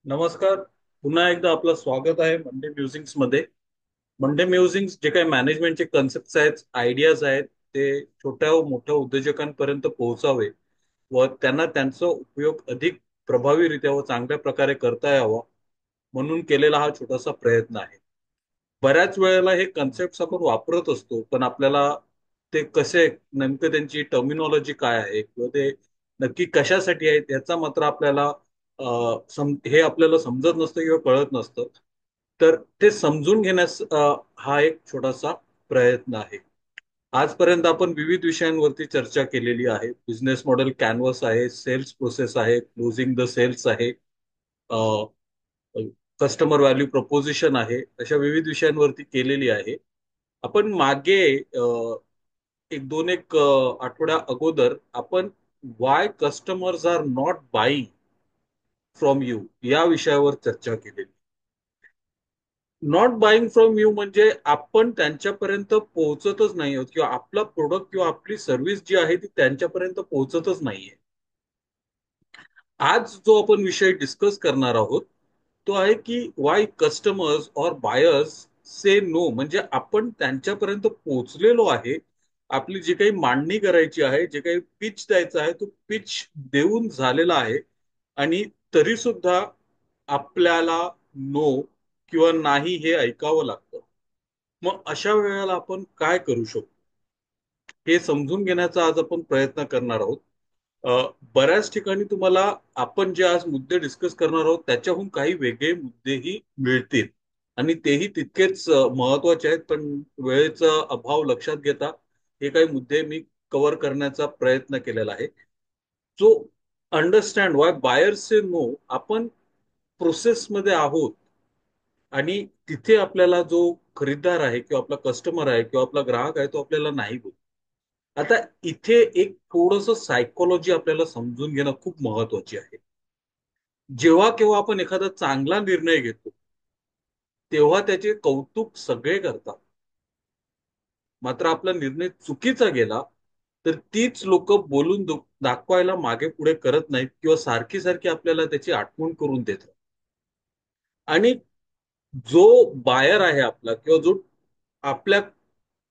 नमस्कार. पुन्हा एकदा आपलं स्वागत आहे मंडे म्युझिक्स मध्ये. मंडे म्युझिक्स जे काही मॅनेजमेंटचे कन्सेप्ट आहेत, आयडियाज आहेत, ते छोट्या व मोठ्या उद्योजकांपर्यंत पोहोचावे व त्यांना त्यांचा उपयोग अधिक प्रभावीरित्या व चांगल्या प्रकारे करता यावा म्हणून केलेला हा छोटासा प्रयत्न आहे. बऱ्याच वेळेला हे कन्सेप्ट आपण वापरत असतो, पण आपल्याला ते कसे नेमकं त्यांची टर्मिनॉलॉजी काय आहे किंवा ते नक्की कशासाठी आहेत याचा मात्र आपल्याला हे आपल्याला समजत नसतं किंवा कळत नसतं. तर ते समजून घेण्यास हा एक छोटासा प्रयत्न आहे. आजपर्यंत आपण विविध विषयांवरती चर्चा केलेली आहे. बिझनेस मॉडेल कॅनव्हास आहे, सेल्स प्रोसेस आहे, क्लोजिंग द सेल्स आहे, कस्टमर व्हॅल्यू प्रपोजिशन आहे, अशा विविध विषयांवरती केलेली आहे. आपण मागे आठवड्या अगोदर आपण why customers are not buying from you या विषयावर चर्चा केलेली. नॉट बाईंग फ्रॉम यू म्हणजे आपण त्यांच्यापर्यंत पोहोचतच नाही आहोत किंवा आपला प्रोडक्ट किंवा आपली सर्व्हिस जी आहे ती त्यांच्यापर्यंत पोहोचतच नाहीये. आज जो आपण विषय डिस्कस करणार आहोत तो आहे की वाय कस्टमर्स और बायर्स से नो, म्हणजे आपण त्यांच्यापर्यंत पोहोचलेलो आहे. आपली जी काही मांडणी करायची आहे, जे काही पिच द्यायचा आहे तो पिच देऊन झालेला आहे आणि तरी सुद्धा आपल्याला नो किंवा नाही हे ऐकावं लागतं. मग अशा वेळेला आपण काय करू शकतो हे समजून घेण्याचा आज आपण प्रयत्न करणार आहोत. बऱ्याच ठिकाणी तुम्हाला आपण जे आज मुद्दे डिस्कस करणार आहोत त्याच्याहून काही वेगळे मुद्देही मिळतील आणि तेही तितकेच महत्वाचे आहेत, पण वेळेचा अभाव लक्षात घेता हे काही मुद्दे मी कव्हर करण्याचा प्रयत्न केलेला आहे. जो अंडरस्टँड वाय बायर्स से नो, आपण प्रोसेसमध्ये आहोत आणि तिथे आपल्याला जो खरीददार आहे किंवा आपला कस्टमर आहे किंवा आपला ग्राहक आहे तो आपल्याला नाही बोलतो. आता इथे एक थोडस सायकोलॉजी आपल्याला समजून घेणं खूप महत्वाची आहे. जेव्हा केव्हा आपण एखादा चांगला निर्णय घेतो तेव्हा त्याचे कौतुक सगळे करतात. मात्र आपला निर्णय चुकीचा गेला तर तीच लोक बोलून दाखवायला मागे पुढे करत नाहीत किंवा सारखी सारखी आपल्याला त्याची आठवण करून देतात. आणि जो बायर आहे आपला किंवा जो आपल्या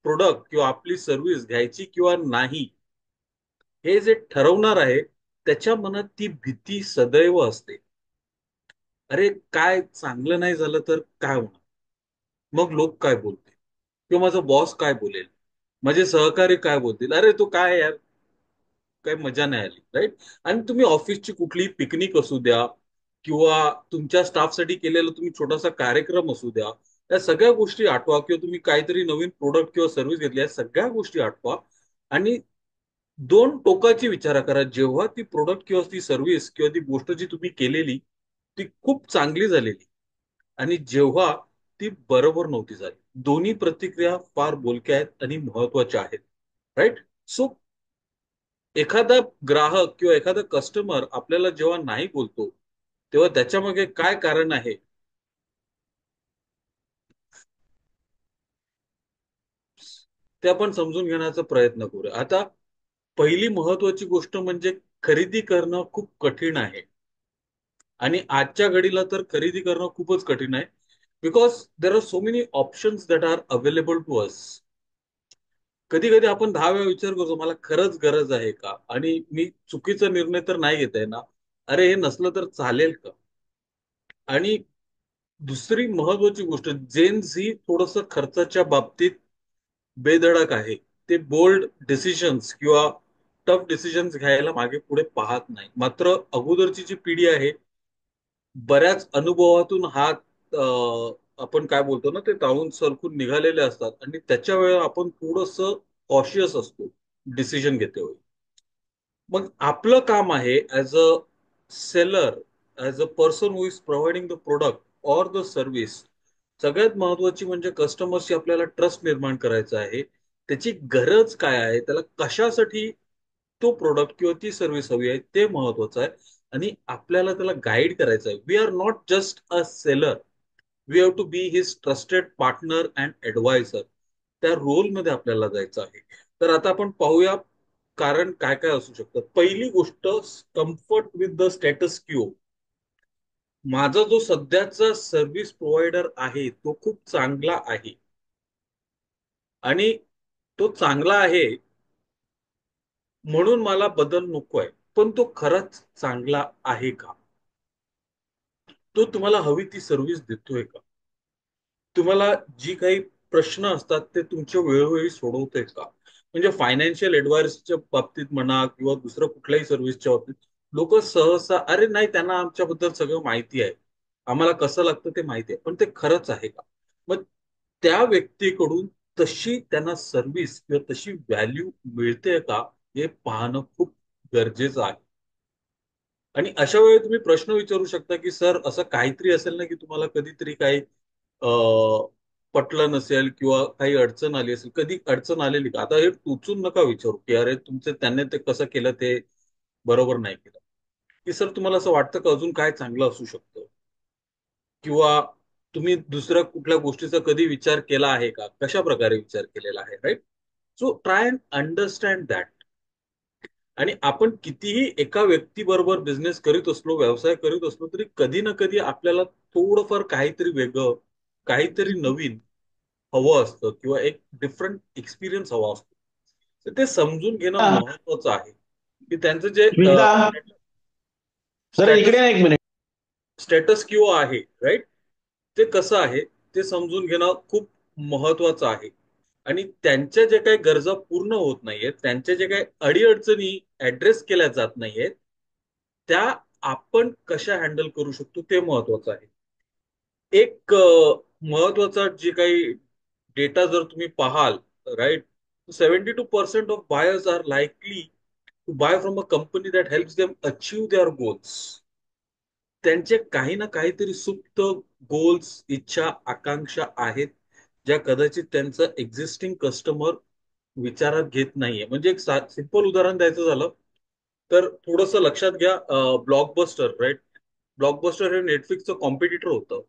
प्रोडक्ट किंवा आपली सर्व्हिस घ्यायची किंवा नाही हे जे ठरवणार आहे त्याच्या मनात ती भीती सदैव असते. अरे काय चांगलं नाही झालं तर काय होणार, मग लोक काय बोलतील किंवा माझा बॉस काय बोलेल, माझे सहकारी काय बोलतील, अरे तो काय यार, काही मजा नाही आली, राईट. आणि तुम्ही ऑफिसची कुठलीही पिकनिक असू द्या किंवा तुमच्या स्टाफसाठी केलेला तुम्ही छोटासा कार्यक्रम असू द्या, या सगळ्या गोष्टी आठवा किंवा तुम्ही काहीतरी नवीन प्रोडक्ट किंवा सर्व्हिस घेतली, या सगळ्या गोष्टी आठवा आणि दोन टोकाची विचार करा. जेव्हा ती प्रोडक्ट किंवा ती सर्व्हिस किंवा ती गोष्ट जी तुम्ही केलेली ती खूप चांगली झालेली आणि जेव्हा ती बरोबर नव्हती झाली, दोन्ही प्रतिक्रिया फार बोलक्या आहेत आणि महत्वाच्या आहेत, राईट. सो एखादा ग्राहक किंवा एखादा कस्टमर आपल्याला जेव्हा नाही बोलतो तेव्हा त्याच्या मागे काय कारण आहे ते आपण समजून घेण्याचा प्रयत्न करूया. आता पहिली महत्वाची गोष्ट म्हणजे खरेदी करणं खूप कठीण आहे आणि आजच्या घडीला तर खरेदी करणं खूपच कठीण आहे. Because there are so many options that are available to us. कधी कधी आपण 10 वेळा विचार करतो मला खरंच गरज आहे का आणि मी चुकीचा निर्णय तर नाही घेत आहे ना, अरे हे नसलं तर चालेल का. आणि दुसरी महत्वाची गोष्ट, जेन्स ही थोडस खर्चाच्या बाबतीत बेधडक आहे. ते बोल्ड डिसिजन्स किंवा टफ डिसिजन्स घ्यायला मागे पुढे पाहत नाही. मात्र अगोदरची जी पिढी आहे बऱ्याच अनुभवातून हात आपण काय बोलतो ना ते ताळून सरकून निघालेले असतात आणि त्याच्या वेळेला आपण थोडस कॉशियस असतो डिसिजन घेते वेळी. मग आपलं काम आहे as a seller, as a person who is providing the product or the service, सगळ्यात महत्वाची म्हणजे कस्टमरशी आपल्याला ट्रस्ट निर्माण करायचा आहे. त्याची गरज काय आहे, त्याला कशासाठी तो प्रोडक्ट किंवा ती सर्व्हिस हवी आहे ते महत्वाचं आहे. आणि आपल्याला त्याला गाईड करायचं आहे. We are not just a seller, we have to be his trusted partner and advisor. त्या रोलमध्ये आपल्याला जायचं आहे. तर आता आपण पाहूया कारण काय काय असू शकतं. पहिली गोष्ट, comfort with the status Q. माझा जो सध्याचा सर्व्हिस प्रोव्हायडर आहे तो खूप चांगला आहे, आणि तो चांगला आहे म्हणून मला बदल नकोय. पण तो खरंच चांगला आहे का? तो तुम्हाला हवी ती सर्व्हिस देतोय का? तुम्हाला जी काही प्रश्न असतात ते तुमच्या वेळोवेळी सोडवतोय का? म्हणजे फायनान्शियल ऍडवाइसच्या बाबतीत म्हणा किंवा दुसऱ्या कुठल्याही सर्व्हिसच्या बाबतीत लोक सहसा, अरे नाही, त्यांना आमच्याबद्दल सगळं माहिती आहे, आम्हाला कसं लागतं ते माहिती आहे. पण ते खरंच आहे का? मग त्या व्यक्तीकडून तशी त्यांना सर्व्हिस किंवा तशी व्हॅल्यू मिळते का, हे पाहणं खूप गरजेचं आहे. आणि अशा वेळी तुम्ही प्रश्न विचारू शकता, की सर असं काहीतरी असेल ना, की तुम्हाला कधीतरी काही पटलं नसेल किंवा काही अडचण आली असेल. कधी अडचण आलेली का? आता हे टोचून नका विचारू, की अरे तुमचे त्याने ते कसं केलं ते बरोबर नाही केलं. की सर तुम्हाला असं वाटतं का अजून काय चांगलं असू शकतं? किंवा तुम्ही दुसऱ्या कुठल्या गोष्टीचा कधी विचार केला आहे का? कशा प्रकारे विचार केलेला आहे, right? So try and understand that. आणि आपण कितीही एका व्यक्तीबरोबर बिझनेस करीत असलो, व्यवसाय करीत असलो, तरी कधी ना कधी आपल्याला थोडंफार काहीतरी वेगळं, काहीतरी नवीन हवं असतं किंवा एक डिफरंट एक्सपिरियन्स हवा असतो. तर ते समजून घेणं हा, महत्वाचं आहे, की त्यांचं जे स्मिता, जरा इकडे स्टॅटस ना एक मिनिट. स्टॅटस किंवा आहे, राईट, ते कसं आहे ते समजून घेणं खूप महत्वाचं आहे. आणि त्यांच्या जे काही गरजा पूर्ण होत नाहीयेत, त्यांच्या जे काही अडीअडचणी ऍड्रेस केल्या जात नाहीयेत, त्या आपण कशा हँडल करू शकतो ते महत्वाचं आहे. एक महत्वाचा जे काही डेटा जर तुम्ही पाहाल, right, 72% of buyers are likely to buy from a company that helps them achieve their goals. त्यांचे काही ना काहीतरी सुप्त गोल्स, इच्छा, आकांक्षा आहेत, ज्या कदाचित त्यांचं एक्झिस्टिंग कस्टमर विचारात घेत नाहीये. म्हणजे एक सिंपल उदाहरण द्यायचं झालं तर थोडंसं लक्षात घ्या. ब्लॉकबस्टर, राईट, ब्लॉकबस्टर हे नेटफ्लिक्सचं कॉम्पिटिटर होतं.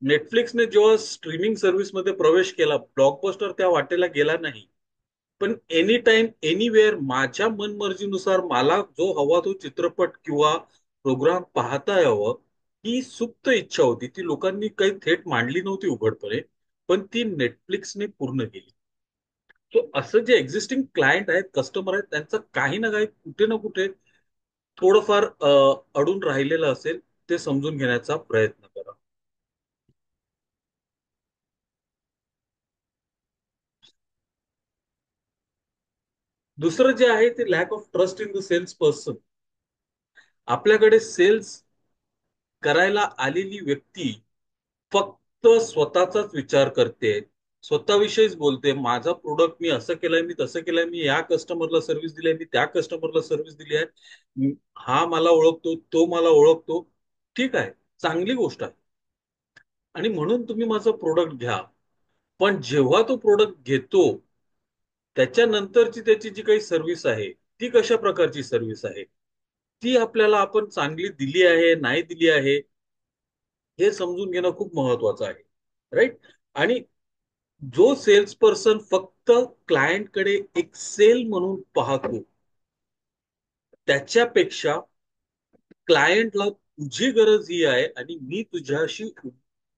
नेटफ्लिक्सने जेव्हा स्ट्रीमिंग सर्व्हिसमध्ये प्रवेश केला, ब्लॉकबस्टर त्या वाटेला गेला नाही. पण एनी टाइम एनिवेअर माझ्या मनमर्जीनुसार मला जो हवा तो चित्रपट किंवा प्रोग्राम पाहता यावं, ही सुप्त इच्छा होती. ती लोकांनी काही थेट मांडली नव्हती उघडपणे, पण ती नेटफ्लिक्सने पूर्ण केली. सो असं जे एक्झिस्टिंग क्लायंट आहेत, कस्टमर आहेत, त्यांचं काही ना काही कुठे ना कुठे थोडंफार अडून राहिलेलं असेल, ते समजून घेण्याचा प्रयत्न करा. दुसरं जे आहे ते lack of trust in the sales person. आपल्याकडे सेल्स करायला आलेली व्यक्ती फक्त स्वतःचाच विचार करते, स्वतःविषयीच बोलते. माझा प्रोडक्ट मी असं केलंय, मी तसं केलंय, मी या कस्टमरला सर्व्हिस दिली आहे, मी त्या कस्टमरला सर्व्हिस दिली आहे, हा मला ओळखतो, तो मला ओळखतो. ठीक आहे, चांगली गोष्ट आहे, आणि म्हणून तुम्ही माझं प्रोडक्ट घ्या. पण जेव्हा तो प्रोडक्ट घेतो, त्याच्यानंतरची त्याची जी काही सर्व्हिस आहे, ती कशा प्रकारची सर्व्हिस आहे, ती आपल्याला आपण चांगली दिली आहे, नाही दिली आहे, हे समजून घेणं खूप महत्वाचं आहे, राईट? आणि जो सेल्स पर्सन फक्त क्लायंटकडे एक सेल म्हणून पाहतो, त्याच्यापेक्षा क्लायंटला तुझी गरज ही आहे आणि मी तुझ्याशी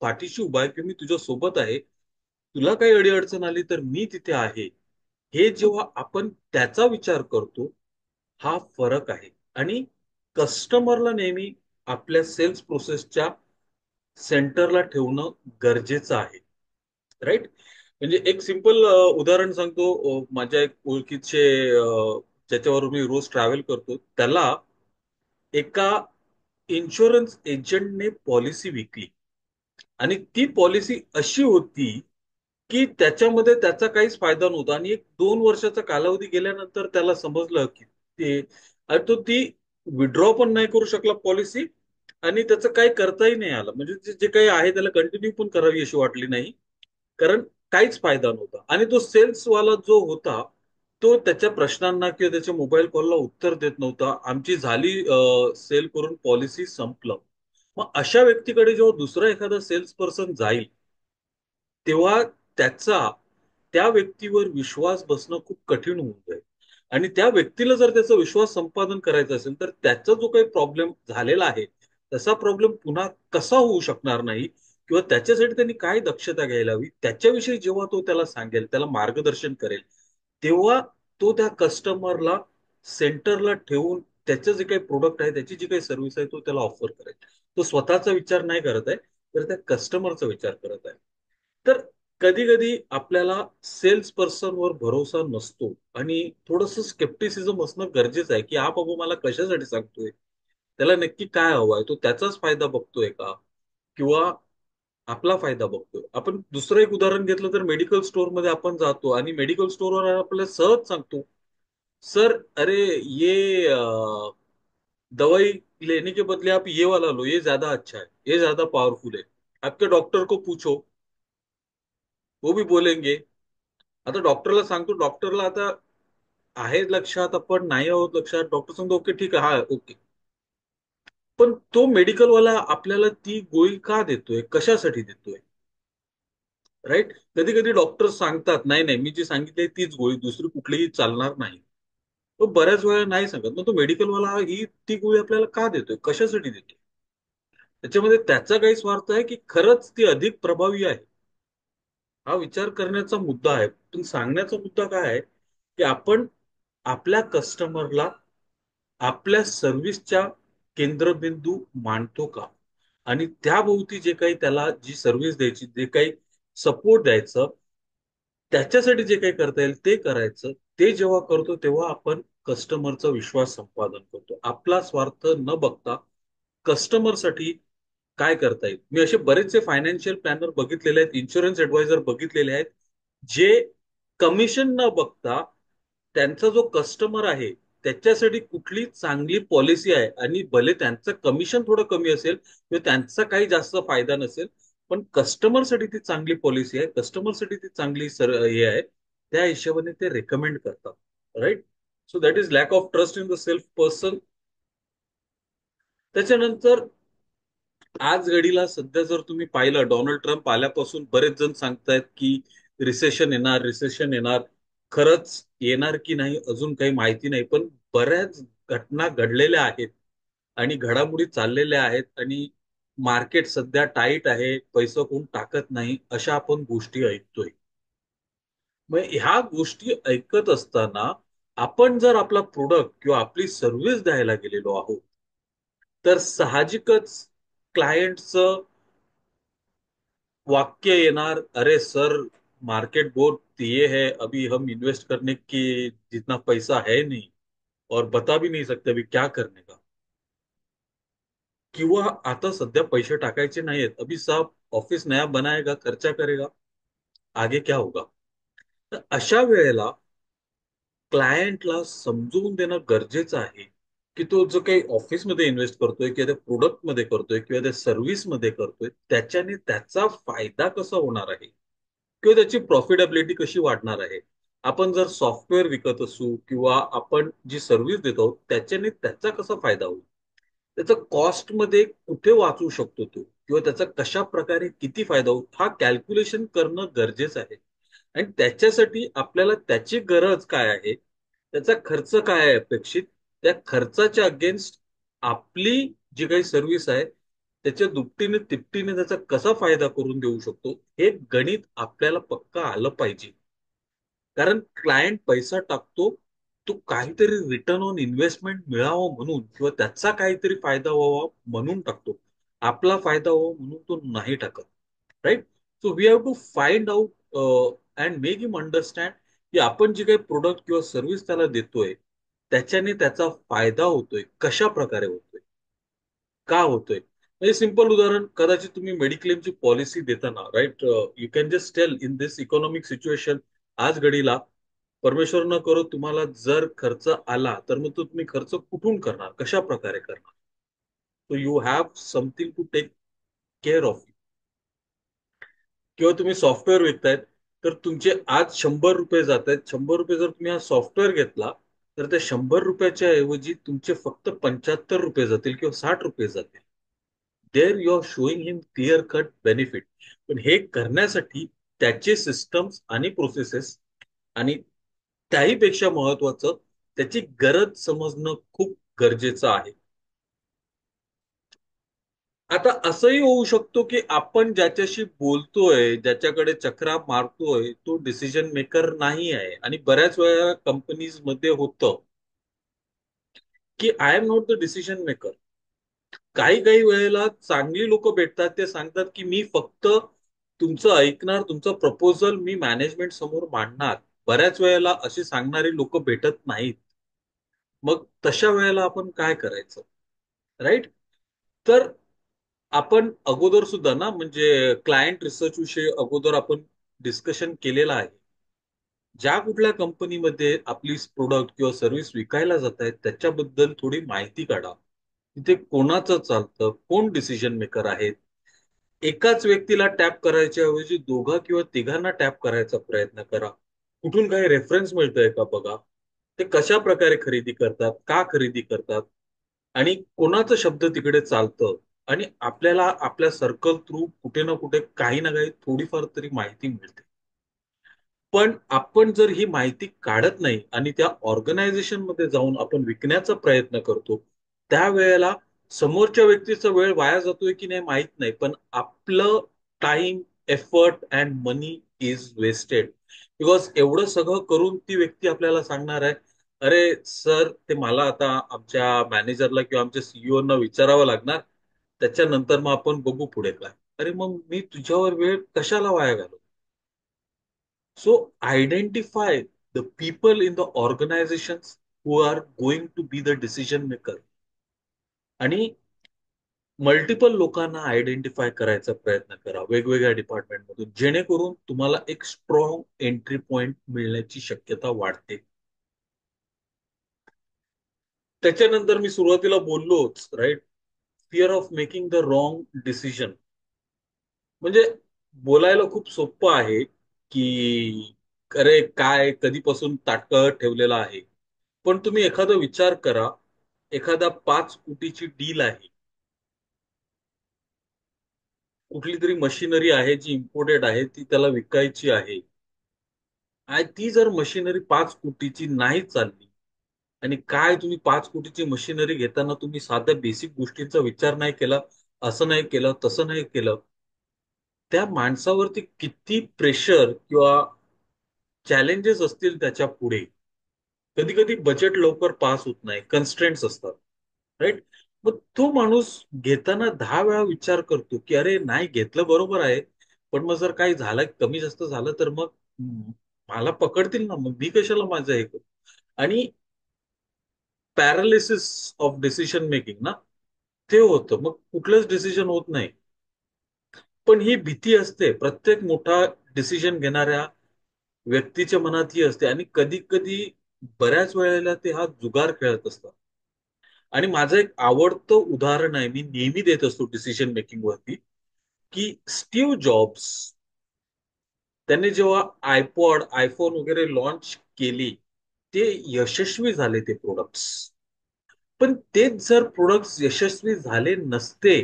पाठीशी उभा आहे किंवा मी तुझ्या सोबत आहे, तुला काही अडीअडचण आली तर मी तिथे आहे, हे जेव्हा आपण त्याचा विचार करतो, हा फरक आहे. आणि कस्टमरला नेहमी आपल्या सेल्स प्रोसेसच्या सेंटरला ठेवणं गरजेचं आहे, राईट? म्हणजे एक सिंपल उदाहरण सांगतो. माझ्या एक ओळखीचे, ज्याच्यावर मी रोज ट्रॅव्हल करतो, त्याला एका इन्शुरन्स एजंटने पॉलिसी विकली. आणि ती पॉलिसी अशी होती की त्याच्यामध्ये त्याचा काहीच फायदा नव्हता, आणि एक 2 वर्षाचा कालावधी गेल्यानंतर त्याला समजलं की ते, आणि तो ती विड्रॉ पण नाही करू शकला पॉलिसी, आणि त्याचं काही करताही नाही आलं. म्हणजे जे जे काही आहे त्याला कंटिन्यू पण करावी अशी वाटली नाही, कारण काहीच फायदा नव्हता. आणि तो सेल्सवाला जो होता, तो त्याच्या प्रश्नांना किंवा त्याच्या मोबाईल कॉलला उत्तर देत नव्हता. आमची झाली सेल करून पॉलिसी संपलं. मग अशा व्यक्तीकडे जेव्हा दुसरा एखादा सेल्स पर्सन जाईल, तेव्हा त्याचा त्या व्यक्तीवर विश्वास बसणं खूप कठीण होऊन जाईल. आणि त्या व्यक्तीला जर त्याचा विश्वास संपादन करायचा असेल, तर त्याचा जो काही प्रॉब्लेम झालेला आहे, तसा प्रॉब्लेम पुन्हा कसा होऊ शकणार नाही, किंवा त्याच्यासाठी त्यांनी काय दक्षता घ्यायला हवी, त्याच्याविषयी जेव्हा तो त्याला सांगेल, त्याला मार्गदर्शन करेल, तेव्हा तो त्या कस्टमरला सेंटरला ठेवून त्याचं जे काही प्रोडक्ट आहे, त्याची जी काही सर्व्हिस आहे, तो त्याला ऑफर करेल. तो स्वतःचा विचार नाही करत आहे, तर त्या कस्टमरचा विचार करत आहे. तर कधी कधी आपल्याला सेल्स पर्सन वर भरोसा नसतो, आणि थोडस स्केप्टिसिझम असणं गरजेचं आहे, की हा बाबा मला कशासाठी सांगतोय, त्याला नक्की काय हवंय, तो त्याचाच फायदा बघतोय का, किंवा आपला फायदा बघतोय. आपण दुसरं एक उदाहरण घेतलं तर मेडिकल स्टोअर मध्ये आपण जातो आणि मेडिकल स्टोअरवर आपल्याला सहज सांगतो, सर अरे ये दवाई लेने के बदले आप ये वाला लो, ये ज्यादा अच्छा है, ये ज्यादा पावरफुल है, आपके डॉक्टर को पूछो, वो भी बोलेंगे. आता डॉक्टरला सांगतो, डॉक्टरला आता आहे लक्षात, आपण नाही आहोत लक्षात, डॉक्टर सांगतो ओके ठीक आहे, हा ओके. पण तो मेडिकलवाला आपल्याला ती गोळी का देतोय, कशासाठी देतोय, राईट? कधी कधी डॉक्टर सांगतात नाही नाही, मी जी सांगितली तीच गोळी, दुसरी कुठलीही चालणार नाही. तो बऱ्याच वेळा नाही सांगत, मग तो मेडिकलवाला ही ती गोळी आपल्याला का देतोय, कशासाठी देतोय? त्याच्यामध्ये त्याचा काही स्वार्थ आहे, की खरंच ती अधिक प्रभावी आहे? हा विचार करण्याचा मुद्दा आहे. पण सांगण्याचा मुद्दा काय आहे, की आपण आपल्या कस्टमरला आपल्या सर्व्हिसच्या केंद्रबिंदू मानतो का, आणि त्याभोवती जे काही त्याला जी सर्व्हिस द्यायची, जे काही सपोर्ट द्यायचं, त्याच्यासाठी जे काही करता येईल ते करायचं. ते जेव्हा करतो तेव्हा आपण कस्टमरचा विश्वास संपादन करतो, आपला स्वार्थ न बघता कस्टमरसाठी काय करता येईल. मी असे बरेचसे फायनान्शियल प्लॅनर बघितलेले आहेत, इन्शुरन्स ऍडवायझर बघितलेले आहेत, जे कमिशन न बघता त्यांचा जो कस्टमर आहे त्याच्यासाठी कुठली चांगली पॉलिसी आहे, आणि भले त्यांचं कमिशन थोडं कमी असेल किंवा त्यांचा काही जास्त फायदा नसेल, पण कस्टमरसाठी ती चांगली पॉलिसी आहे, कस्टमरसाठी ती चांगली हे आहे, त्या हिशोबाने ते रेकमेंड करतात, right? So that is lack of trust in the self person. त्याच्यानंतर आज घडीला सध्या जर तुम्ही पाहिलं, डोनाल्ड ट्रम्प आल्यापासून बरेच जण सांगतायत की रिसेशन येणार, रिसेशन येणार. खरंच येणार की नाही अजून काही माहिती नाही, पण बऱ्याच घटना घडलेल्या आहेत आणि घडामोडी चाललेल्या आहेत, आणि मार्केट सध्या टाईट आहे, पैसा कोण टाकत नाही, अशा आपण गोष्टी ऐकतोय. मग ह्या गोष्टी ऐकत असताना आपण जर आपला प्रोडक्ट किंवा आपली सर्व्हिस द्यायला गेलेलो आहोत, तर साहजिकच क्लायंटचं वाक्य येणार, अरे सर मार्केट बहुत ये है, अभी हम इन्वेस्ट करने की जितना पैसा है नहीं, और बता भी नहीं सकते अभी क्या करने का, किंवा आता सध्या पैसे टाकायचे नाहीयेत, अभी साहब ऑफिस नया बनाएगा, खर्चा करेगा, आगे क्या होगा. तर अशा वेळेला क्लायंटला समजवून देणं गरजेचं आहे, की तो जो काही ऑफिसमध्ये इन्व्हेस्ट करतोय, किंवा त्या प्रोडक्टमध्ये करतोय, किंवा त्या सर्व्हिसमध्ये करतोय, त्याच्याने त्याचा फायदा कसा होणार आहे, किंवा त्याची प्रॉफिटेबिलिटी कशी वाढणार आहे. आपण जर सॉफ्टवेअर विकत असू, किंवा आपण जी सर्व्हिस देतो त्याच्याने त्याचा कसा फायदा होईल, त्याचा कॉस्टमध्ये कुठे वाचू शकतो तो, किंवा त्याचा कशा प्रकारे किती फायदा होईल, हा कॅल्क्युलेशन करणं गरजेचं आहे. आणि त्याच्यासाठी आपल्याला त्याची गरज काय आहे, त्याचा खर्च काय आहे अपेक्षित, त्या खर्चाच्या अगेन्स्ट आपली जी काही सर्व्हिस आहे त्याच्या दुपटीने तिपटीने त्याचा कसा फायदा करून देऊ शकतो, हे गणित आपल्याला पक्का आलं पाहिजे. कारण क्लायंट पैसा टाकतो, तो काहीतरी रिटर्न ऑन इन्व्हेस्टमेंट मिळावं म्हणून, किंवा त्याचा काहीतरी फायदा व्हावा म्हणून टाकतो, आपला फायदा व्हावा म्हणून तो नाही टाकत, right? So we have to find out and make him understand की आपण जे काही प्रोडक्ट किंवा सर्व्हिस त्याला देतोय, त्याच्याने त्याचा फायदा होतोय, कशा प्रकारे होतोय, का होतोय. म्हणजे सिंपल उदाहरण, कदाचित तुम्ही मेडिक्लेमची पॉलिसी देताना, right, you can just tell in this economic situation, आज घडीला परमेश्वर न करो तुम्हाला जर खर्च आला, तर मग तो तुम्ही खर्च कुठून करणार, कशा प्रकारे करणार. So you have something to take care of. किंवा तुम्ही सॉफ्टवेअर विकतायत, तर तुमचे आज 100 रुपये जात आहेत, 100 रुपये जर तुम्ही हा सॉफ्टवेअर घेतला, तर त्या 100 रुपयाच्या ऐवजी तुमचे फक्त 75 रुपये जातील किंवा 60 रुपये जातील. There you are showing him clear cut benefit. पण हे करण्यासाठी त्याचे सिस्टम्स आणि प्रोसेसेस, आणि त्याही पेक्षा महत्वाचं, त्याची गरज समजणं खूप गरजेचं आहे. आता असंही होऊ शकतो की आपण ज्याच्याशी बोलतोय, ज्याच्याकडे चक्रा मारतोय, तो डिसिजन मेकर नाही आहे. आणि बऱ्याच वेळा कंपनीज मध्ये होतं की I am not the decision maker. काही काही वेळेला चांगली लोक भेटतात, ते सांगतात की मी फक्त तुमचं ऐकणार, तुमचं प्रपोजल मी मॅनेजमेंट समोर मांडणार. बऱ्याच वेळेला अशी सांगणारी लोक भेटत नाहीत. मग तशा वेळेला आपण काय करायचं, राईट? तर आपण अगोदर सुद्धा ना, म्हणजे क्लायंट रिसर्च विषयी अगोदर आपण डिस्कशन केलेलं आहे. ज्या कुठल्या कंपनीमध्ये आपली प्रोडक्ट किंवा सर्व्हिस विकायला जात आहेत त्याच्याबद्दल थोडी माहिती काढा. तिथे कोणाचं चालतं, कोण डिसिजन मेकर आहेत. एकाच व्यक्तीला टॅप करायच्या ऐवजी दोघा किंवा तिघांना टॅप करायचा प्रयत्न करा. कुठून काही रेफरन्स मिळतोय का बघा. ते कशा प्रकारे खरेदी करतात, का खरेदी करतात, आणि कोणाचं शब्द तिकडे चालतं. आणि आपल्याला आपल्या सर्कल थ्रू कुठे ना कुठे काही ना काही थोडीफार तरी माहिती मिळते. पण आपण जर ही माहिती काढत नाही आणि त्या ऑर्गनायझेशन मध्ये जाऊन आपण विकण्याचा प्रयत्न करतो, त्यावेळेला समोरच्या व्यक्तीचा वेळ वाया जातोय की नाही माहित नाही, पण आपलं time, effort and money is wasted. Because एवढं सगळं करून ती व्यक्ती आपल्याला सांगणार आहे, अरे सर, ते मला आता आमच्या मॅनेजरला किंवा आमच्या सीईओ ना विचारावं लागणार, त्याच्यानंतर मग आपण बघू पुढे काय. अरे मग मी तुझ्यावर वेळ कशाला वाया घालू? So identify the people in the organizations who are going to be the decision maker, आणि मल्टिपल लोकांना आयडेंटिफाय करायचा प्रयत्न करा वेगवेगळ्या डिपार्टमेंटमधून, जेणेकरून तुम्हाला एक स्ट्रॉंग एंट्री पॉइंट मिळण्याची शक्यता वाढते. त्याच्यानंतर मी सुरुवातीला बोललोच, right, fear of making the wrong decision. म्हणजे बोलायला खूप सोपं आहे की अरे काय कधीपासून ताटकळत ठेवलेला आहे. पण तुम्ही एखादा विचार करा, एखादा 5 कोटीची डील आहे, कुठली तरी मशिनरी आहे जी इम्पोर्टेड आहे, ती त्याला विकायची आहे. आणि ती जर मशिनरी 5 कोटीची नाही चालली, आणि काय तुम्ही 5 कोटीची मशिनरी घेताना तुम्ही साध्या बेसिक गोष्टींचा विचार नाही केला, असं नाही केलं, तसं नाही केलं, त्या माणसावरती किती प्रेशर किंवा चॅलेंजेस असतील त्याच्या पुढे. कधी कधी बजेट लवकर पास होत नाही, कन्स्ट्रेंट्स असतात, राईट? मग तो माणूस घेताना 10 वेळा विचार करतो की अरे नाही घेतलं बरोबर आहे, पण मग जर काही झालं, कमी जास्त झालं तर मग मला पकडतील ना, मग मी कशाला माझं हे करू. आणि पॅरालिसिस ऑफ डिसिजन मेकिंग ना, ते होतं, मग कुठलंच डिसिजन होत नाही. पण ही भीती असते प्रत्येक मोठा डिसिजन घेणाऱ्या व्यक्तीच्या मनात ही असते, आणि कधी कधी बऱ्याच वेळेला ते हा जुगार खेळत असतात. आणि माझं एक आवडतं उदाहरण आहे, मी नेहमी देत असतो डिसिजन मेकिंग वरती, की स्टीव्ह जॉब्स, त्यांनी जेव्हा आयपॉड, आयफोन वगैरे लॉन्च केली, ते यशस्वी झाले ते प्रोडक्ट्स. पण तेच जर प्रोडक्ट्स यशस्वी झाले नसते,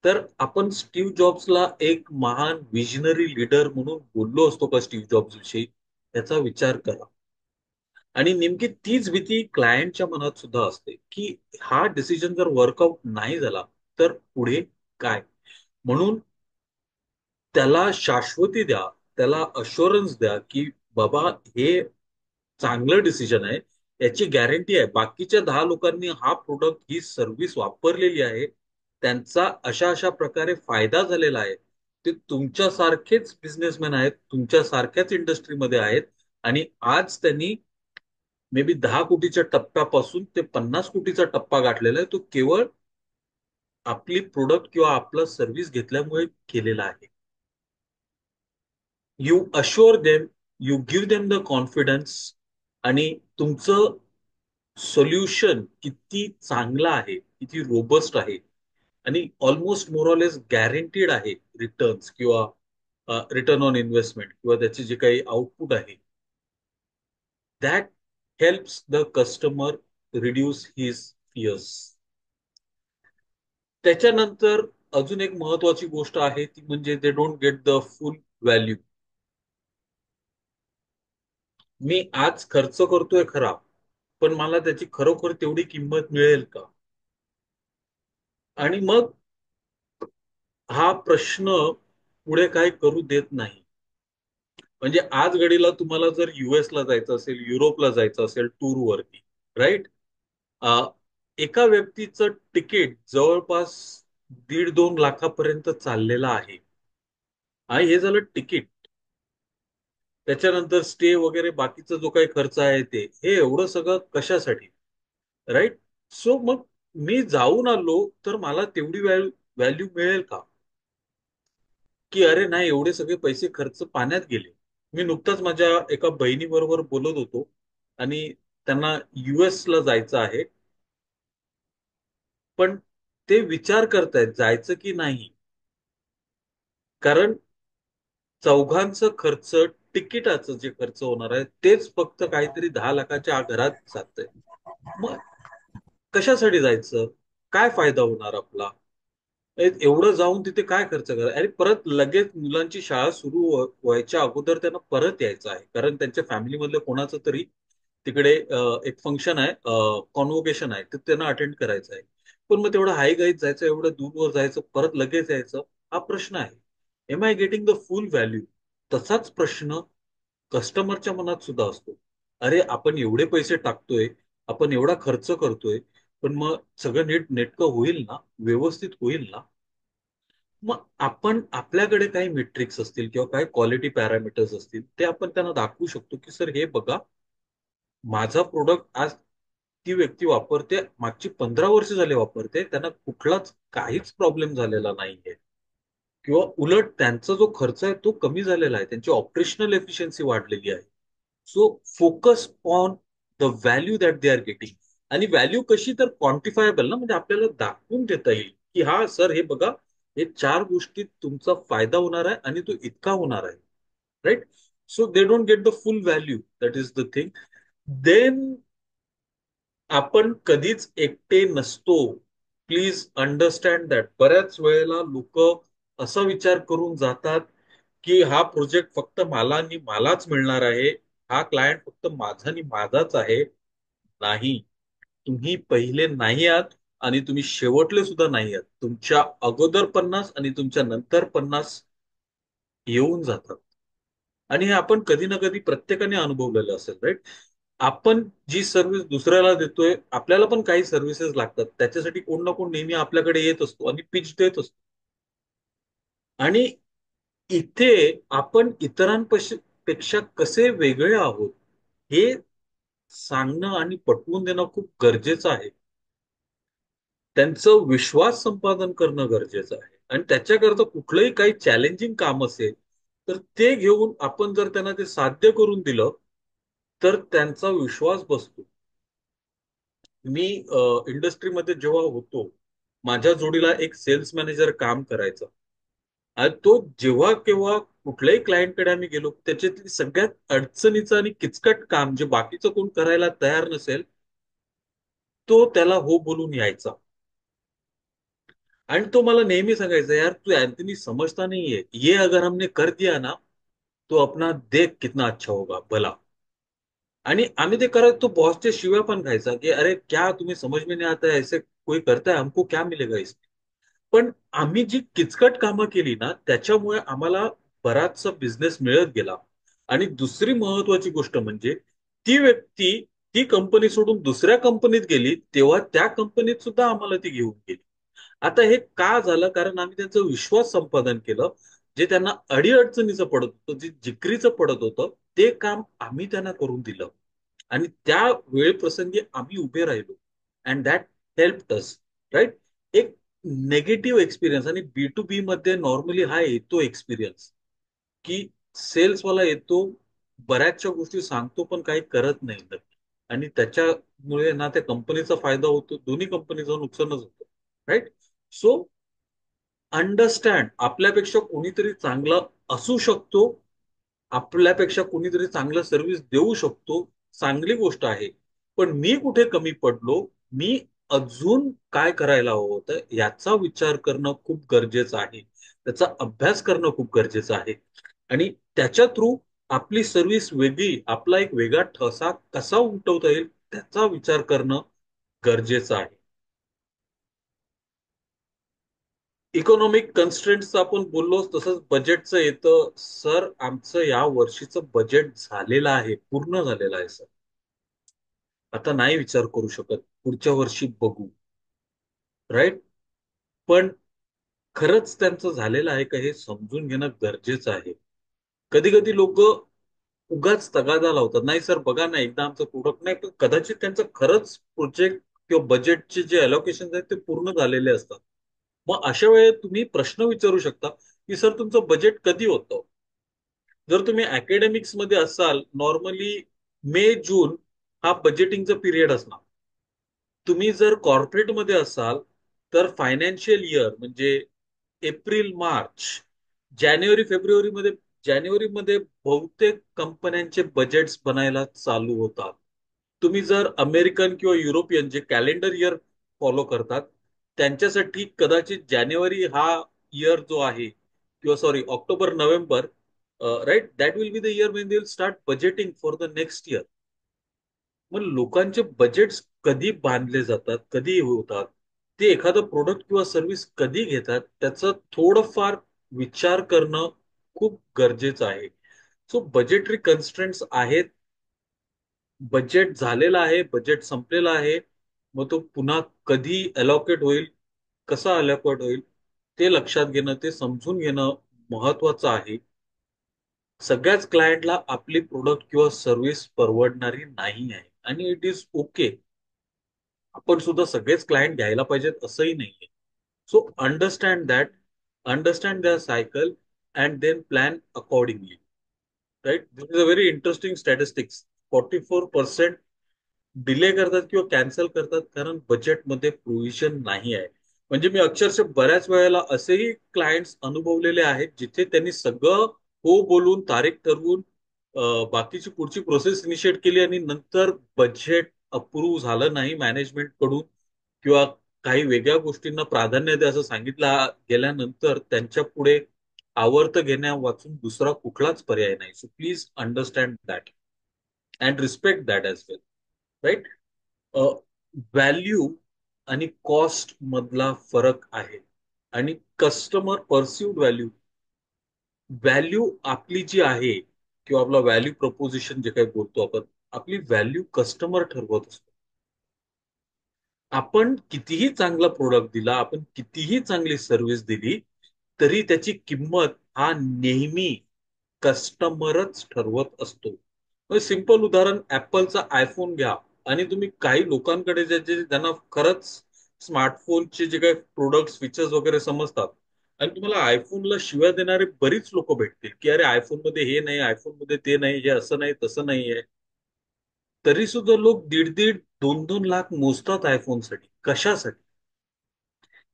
तर आपण स्टीव्ह जॉब्सला एक महान विजनरी लीडर म्हणून बोललो असतो का स्टीव्ह जॉब्स विषयी? त्याचा विचार करा. आणि नेमकी तीच भीती क्लायंटच्या मनात सुद्धा असते की हा डिसिजन जर वर्कआउट नाही झाला तर पुढे काय. म्हणून त्याला शाश्वती द्या, त्याला अश्युरन्स द्या की बाबा हे चांगलं डिसिजन आहे, याची गॅरंटी आहे, बाकीच्या 10 लोकांनी हा प्रोडक्ट, ही सर्व्हिस वापरलेली आहे, त्यांचा अशा अशा प्रकारे फायदा झालेला आहे. ते तुमच्यासारखेच बिझनेसमॅन आहेत, तुमच्या सारख्याच इंडस्ट्रीमध्ये आहेत, आणि आज त्यांनी मे बी 10 कोटीच्या टप्प्यापासून ते 50 कोटीचा टप्पा गाठलेला आहे, तो केवळ आपली प्रोडक्ट किंवा आपलं सर्व्हिस घेतल्यामुळे केलेला आहे. You assure them, you give them the confidence, आणि तुमचं सोल्युशन किती चांगलं आहे, किती रोबस्ट आहे, आणि ऑलमोस्ट मोरॉलेस गॅरंटीड आहे रिटर्न्स किंवा रिटर्न ऑन इन्व्हेस्टमेंट किंवा त्याचे जे काही आउटपुट आहे, that helps the customer reduce his fears. त्याच्यानंतर अजून एक महत्वाची गोष्ट आहे, ती म्हणजे they don't get the full value. मी आज खर्च करतोय खरा, पण मला त्याची खरोखर तेवढी किंमत मिळेल का? आणि मग हा प्रश्न पुढे काय करू देत नाही. म्हणजे आज घडीला तुम्हाला जर US ला जायचं असेल, युरोपला जायचं असेल टूरवरती, राईट? एका व्यक्तीचं तिकीट जवळपास 1.5-2 लाखापर्यंत चाललेलं आहे. हा, हे झालं तिकीट. त्याच्यानंतर स्टे वगैरे बाकीचा जो काही खर्च आहे ते, हे एवढं सगळं कशासाठी, राईट? सो मग मी जाऊन आलो तर मला तेवढी व्हॅल्यू मिळेल का? की अरे नाही, एवढे सगळे पैसे खर्च पाण्यात गेले. मी नुकताच माझ्या एका बहिणी बरोबर बोलत होतो आणि त्यांना US ला जायचं आहे, पण ते विचार करतायत जायचं की नाही. कारण चौघांचं खर्च, तिकिटाचं जे खर्च होणार आहे तेच फक्त काहीतरी 10 लाखाच्या घरात जातंय. मग कशासाठी जायचं? काय फायदा होणार आपला? एवढं जाऊन तिथे काय खर्च करा? अरे परत लगेच मुलांची शाळा सुरू व्हायच्या अगोदर त्यांना परत यायचं आहे, कारण त्यांच्या फॅमिलीमधलं कोणाचं तरी तिकडे एक फंक्शन आहे, कॉन्व्होकेशन आहे, तर त्यांना अटेंड करायचं आहे. पण मग तेवढं हायगैत जायचं, एवढं दूरवर जायचं, परत लगेच यायचं, हा प्रश्न आहे. Am I getting the full value? तसाच प्रश्न कस्टमरच्या मनात सुद्धा असतो. अरे आपण एवढे पैसे टाकतोय, आपण एवढा खर्च करतोय, पण मग सगळं नेटकं होईल ना, व्यवस्थित होईल ना? मग आपण आपल्याकडे काही मेट्रिक्स असतील किंवा काही क्वालिटी पॅरामीटर्स असतील, ते आपण त्यांना दाखवू शकतो की सर हे बघा, माझा प्रोडक्ट आज ती व्यक्ती वापरते, मागची 15 वर्ष झाले वापरते, त्यांना कुठलाच काहीच प्रॉब्लेम झालेला नाहीये, किंवा उलट त्यांचा जो खर्च आहे तो कमी झालेला आहे, त्यांची ऑपरेशनल एफिशियन्सी वाढलेली आहे. So focus on the value that they are getting. आणि व्हॅल्यू कशी तर क्वांटिफायबल ना, म्हणजे आपल्याला दाखवून देता येईल की हा सर हे बघा, हे 4 गोष्टीत तुमचा फायदा होणार आहे आणि तो इतका होणार आहे, right? So they don't get the full value, that is the thing. Then आपण कधीच एकटे नसतो. Please understand that. बऱ्याच वेळेला लोक असा विचार करून जातात की हा प्रोजेक्ट फक्त मला आणि मलाच मिळणार आहे, हा क्लायंट फक्त माझा आणि माझाच आहे. नाही, तुम्ही पहिले नाही आहात आणि तुम्ही शेवटले सुद्धा नाही आहात. तुमच्या अगोदर 50 आणि तुमच्या नंतर 50 येऊन जातात. आणि हे आपण कधी ना कधी प्रत्येकाने अनुभवलेलं असेल, राईट? आपण जी सर्व्हिस दुसऱ्याला देतोय, आपल्याला पण काही सर्व्हिसेस लागतात, त्याच्यासाठी कोण ना कोण नेहमी आपल्याकडे येत असतो आणि पिच देत असतो. आणि इथे आपण इतरांपेक्षा कसे वेगळे आहोत हे सांगणं आणि पटवून देणं खूप गरजेचं आहे. त्यांचं विश्वास संपादन करणं गरजेचं आहे. आणि त्याच्याकरता कुठलंही काही चॅलेंजिंग काम असेल तर ते घेऊन आपण जर त्यांना ते साध्य करून दिलं तर त्यांचा विश्वास बसतो. मी इंडस्ट्रीमध्ये जेव्हा होतो, माझ्या जोडीला एक सेल्स मॅनेजर काम करायचा. आणि तो जेव्हा केव्हा कुठल्याही क्लायंटकडे आम्ही गेलो, त्याच्यातली सगळ्यात अडचणीचं आणि किचकट काम जे बाकीचं कोण करायला तयार नसेल, तो त्याला हो बोलून यायचा. आणि तो मला नेहमी सांगायचा, यार तू अँथनी समजता नहीं है, ये अगर हमने कर दिया ना, तो अपना देख कितना अच्छा होगा भला. आणि आम्ही ते करत, तो बॉसच्या शिव्या पण खायचा की अरे क्या तुम्हें समझ में नहीं आता है, ऐसे कोई करता है, हमको क्या मिलेगा इसमें. पण आम्ही जी किचकट कामं केली ना, त्याच्यामुळे आम्हाला बराचसा बिझनेस मिळत गेला. आणि दुसरी महत्वाची गोष्ट म्हणजे ती व्यक्ती ती कंपनी सोडून दुसऱ्या कंपनीत गेली, तेव्हा त्या कंपनीत सुद्धा आम्हाला ती घेऊन गेली. आता हे का झालं? कारण आम्ही त्यांचा विश्वास संपादन केलं. जे त्यांना अडीअडचणीचं पडत होतं, जे जिकरीचं पडत होतं, ते काम आम्ही त्यांना करून दिलं. आणि त्या वेळप्रसंगी आम्ही उभे राहिलो. And that help us, right? एक नेगेटिव्ह एक्सपिरियन्स, आणि B2B मध्ये नॉर्मली हा येतो एक्सपिरियन्स, की सेल्सवाला येतो, बऱ्याचशा गोष्टी सांगतो पण काही करत नाही नक्की. आणि त्याच्यामुळे ना त्या कंपनीचा फायदा होतो, दोन्ही कंपनीचं नुकसानच होतं, राईट? सो अंडरस्टँड, आपल्यापेक्षा कोणीतरी चांगलं असू शकतो, आपल्यापेक्षा कोणीतरी चांगलं सर्व्हिस देऊ शकतो, चांगली गोष्ट आहे. पण मी कुठे कमी पडलो, मी अजून काय करायला हवं होतं याचा विचार करणं खूप गरजेचं आहे. त्याचा अभ्यास करणं खूप गरजेचं आहे. आणि त्याच्या थ्रू आपली सर्व्हिस वेगळी, आपला एक वेगळा ठसा कसा उमटवता येईल त्याचा विचार करणं गरजेचं आहे. इकॉनॉमिक कन्स्ट्रेंट्सचं आपण बोललो तसंच बजेटचं येतं. सर आमचं या वर्षीचं बजेट झालेलं आहे, पूर्ण झालेलं आहे सर. आता नाही विचार करू शकत, पुढच्या वर्षी बघू. राईट. पण खरंच त्यांचं झालेलं आहे का हे समजून घेणं गरजेचं आहे. कधी कधी लोक उगाच तगादा लावतात, नाही सर बघा ना एकदा आमचं प्रोडक्ट नाही, पण कदाचित त्यांचं खरंच प्रोजेक्ट किंवा बजेटचे जे अलोकेशन आहेत ते पूर्ण झालेले असतात. मग अशा वेळेत तुम्ही प्रश्न विचारू शकता की सर तुमचं बजेट कधी होतं. जर तुम्ही अकॅडमिक्स मध्ये असाल, नॉर्मली मे जून हा बजेटिंगचा पिरियड असणार. तुम्ही जर कॉर्पोरेटमध्ये असाल तर फायनान्शियल इयर म्हणजे एप्रिल मार्च, जानेवारी फेब्रुवारीमध्ये, जानेवारीमध्ये बहुतेक कंपन्यांचे बजेट्स बनायला चालू होतात. तुम्ही जर अमेरिकन किंवा युरोपियन जे कॅलेंडर इयर फॉलो करतात त्यांच्यासाठी कदाचित जानेवारी हा इयर जो आहे, किंवा sorry October November, right, that will be the year when they will start budgeting for the next year. मग लोकांचे बजेट्स कधी बांधले जातात, कधी होतात, ते एखादं प्रोडक्ट किंवा सर्व्हिस कधी घेतात त्याचं थोडंफार विचार करणं खूप गरजेचं आहे. सो बजेटरी कन्स्ट्रेंट्स आहेत. बजेट झालेला आहे, बजेट संपलेला आहे. मग तो पुन्हा कधी अलोकेट होईल, कसा अलोकेट होईल, ते लक्षात घेणं, ते समजून घेणं महत्वाचं आहे. सगळ्याच क्लायंटला आपली प्रोडक्ट किंवा सर्व्हिस परवडणारी नाही आहे, आणि इट इज ओके. आपण सुद्धा सगळेच क्लायंट घ्यायला पाहिजेत असंही नाहीये. So understand that, understand the cycle and then plan accordingly. Right. This is a very interesting statistics. 44% delay करतात किंवा कॅन्सल करतात कारण बजेटमध्ये प्रोव्हिजन नाही आहे. म्हणजे मी अक्षरशः बऱ्याच वेळेला असेही क्लायंट्स अनुभवलेले आहेत जिथे त्यांनी सगळं हो बोलून तारीख ठरवून बाकीची पुढची प्रोसेस इनिशिएट केली आणि नंतर बजेट अप्रूव्ह झालं नाही मॅनेजमेंट कडून, किंवा काही वेगळ्या गोष्टींना प्राधान्य द्या असं सांगितलं गेल्यानंतर त्यांच्या पुढे आवर्त घेण्या वाचून दुसरा कुठलाच पर्याय नाही. So please understand that and respect that as well. Right. Value आणि कॉस्ट मधला फरक आहे. आणि कस्टमर परसिव्ड व्हॅल्यू, व्हॅल्यू आपली जी आहे किंवा आपला व्हॅल्यू प्रपोजिशन जे काही बोलतो आपण, आपली व्हॅल्यू कस्टमर ठरवत असतो. आपण कितीही चांगला प्रोडक्ट दिला, आपण कितीही चांगली सर्व्हिस दिली, तरी त्याची किंमत हा नेहमी कस्टमरच ठरवत असतो. सिंपल उदाहरण, ऍपलचा आयफोन घ्या आणि तुम्ही काही लोकांकडे ज्यांना खरंच स्मार्टफोनचे जे काही प्रोडक्ट फीचर्स वगैरे समजतात, आणि तुम्हाला आयफोनला शिव्या देणारे बरीच लोक भेटतील की अरे आयफोन मध्ये हे नाही, आयफोन मध्ये ते नाही, हे असं नाही तसं नाही आहे. तरी सुद्धा लोक दीड दीड दोन दोन लाख मोजतात आयफोनसाठी. कशासाठी?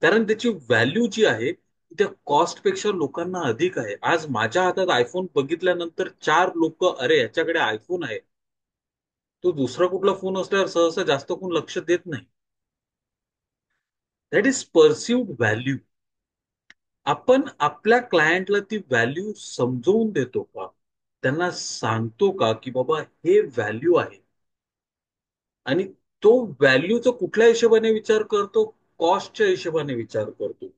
कारण त्याची व्हॅल्यू जी आहे ती त्या कॉस्ट पेक्षा लोकांना अधिक आहे. आज माझ्या हातात आयफोन बघितल्यानंतर चार लोक, अरे याच्याकडे आयफोन आहे, तो दुसरा कुठला फोन असल्यावर सहसा जास्त कोण लक्ष देत नाही. That is perceived value. आपण आपल्या क्लायंटला ती व्हॅल्यू समजवून देतो का? त्यांना सांगतो का की बाबा हे व्हॅल्यू आहे? आणि तो व्हॅल्यूचा कुठल्या हिशोबाने विचार करतो? कॉस्टच्या हिशोबाने विचार करतो.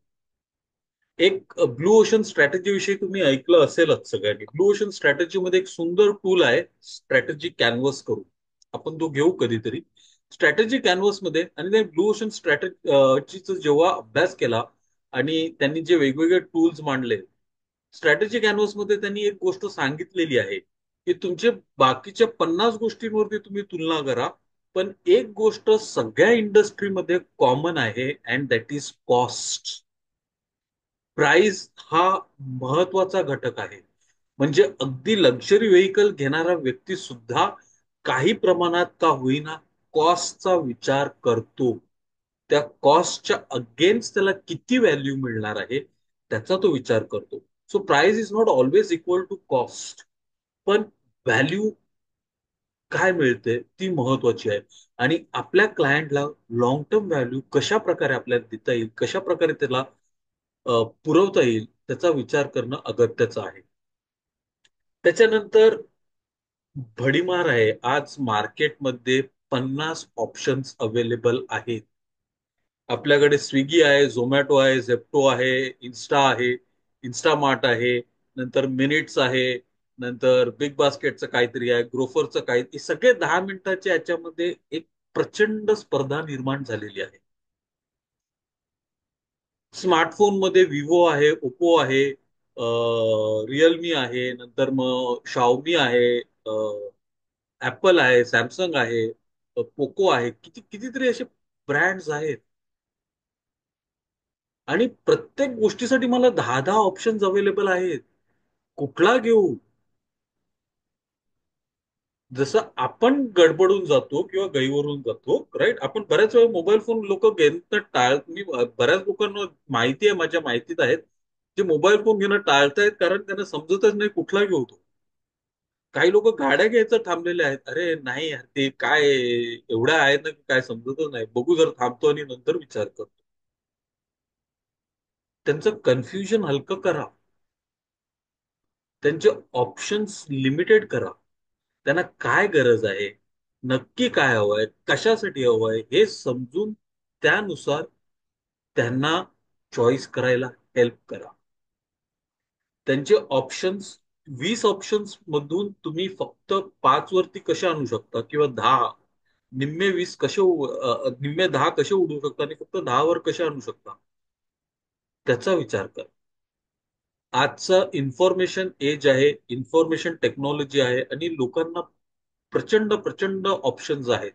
एक ब्लू ओशन स्ट्रॅटेजी विषयी तुम्ही ऐकलं असेलच सगळ्यांनी. ब्लू ओशन स्ट्रॅटेजी मध्ये एक सुंदर टूल आहे, स्ट्रॅटेजी कॅनव्हस करून. आपण तो घेऊ कधीतरी. स्ट्रॅटेजी कॅनव्हस मध्ये, आणि त्या ब्लू ओशन स्ट्रॅटेजीचा जेव्हा अभ्यास केला आणि त्यांनी जे वेगवेगळे टूल्स मांडले, स्ट्रॅटेजी कॅनव्हस मध्ये त्यांनी एक गोष्ट सांगितलेली आहे की तुमचे बाकीच्या 50 गोष्टींवरती तुम्ही तुलना करा, पण एक गोष्ट सगळ्या इंडस्ट्रीमध्ये कॉमन आहे, and that is cost. Price हा महत्वाचा घटक आहे. म्हणजे अगदी लक्झरी व्हेकल घेणारा व्यक्ती सुद्धा काही प्रमाणात का होईना कॉस्टचा विचार करतो. त्या कॉस्टच्या अगेन्स्ट त्याला किती व्हॅल्यू मिळणार आहे त्याचा तो विचार करतो. So price is not always equal to cost, पण व्हॅल्यू काय मिळते ती महत्वाची आहे. आणि आपल्या क्लायंटला लॉंग टर्म व्हॅल्यू कशा प्रकारे आपल्याला देता येईल, कशा प्रकारे त्याला पुरवता येईल, त्याचा विचार करणं अगत्याचं आहे. त्याच्यानंतर भडीमार आहे. आज मार्केटमध्ये 50 ऑप्शन्स अवेलेबल आहेत. आपल्याकडे स्विगी आहे, झोमॅटो आहे, झेप्टो आहे, इन्स्टा आहे, इन्स्टामार्ट आहे, नंतर मिनिट्स आहे, नंतर बिग बास्केटचं काहीतरी आहे, ग्रोफरचं काही, हे सगळे 10 मिनिटाच्या याच्यामध्ये एक प्रचंड स्पर्धा निर्माण झालेली आहे. स्मार्टफोन मध्ये विवो आहे, ओप्पो आहे, रिअलमी आहे, नंतर मग शाओमी आहे, ऍपल आहे, सॅमसंग आहे, पोको आहे, कितीतरी असे ब्रँड्स आहेत. आणि प्रत्येक गोष्टीसाठी मला 10 ऑप्शन्स अवेलेबल आहेत. कुठला घेऊ? जसं आपण गडबडून जातो किंवा गैरवरून जातो, राईट? आपण बऱ्याच वेळा मोबाईल फोन लोक घेणं मी बऱ्याच लोकांना माहिती आहे, माझ्या माहितीत आहेत, जे मोबाईल फोन घेणं टाळतायत कारण त्यांना समजतच नाही कुठला घेऊ तो. काही लोक गाड्या घ्यायचं थांबलेले आहेत. अरे नाही यार, ते काय एवढ्या आहेत ना की काय समजतच नाही, बघू जर थांबतो आणि नंतर विचार करतो. त्यांचं कन्फ्युजन हलकं करा. त्यांचे ऑप्शन्स लिमिटेड करा. त्यांना काय गरज आहे, नक्की काय हवंय, कशासाठी हवंय हे समजून त्यानुसार त्यांना चॉईस करायला हेल्प करा. त्यांचे ऑप्शन्स, 20 ऑप्शन्स मधून तुम्ही फक्त 5 वरती कसे आणू शकता किंवा 10, निम्मे 10 कसे उडवू शकता आणि फक्त 10 वर कसे आणू शकता, त्याचा विचार करा. आजचं इन्फॉर्मेशन एज आहे, इन्फॉर्मेशन टेक्नॉलॉजी आहे आणि लोकांना प्रचंड प्रचंड ऑप्शन्स आहेत.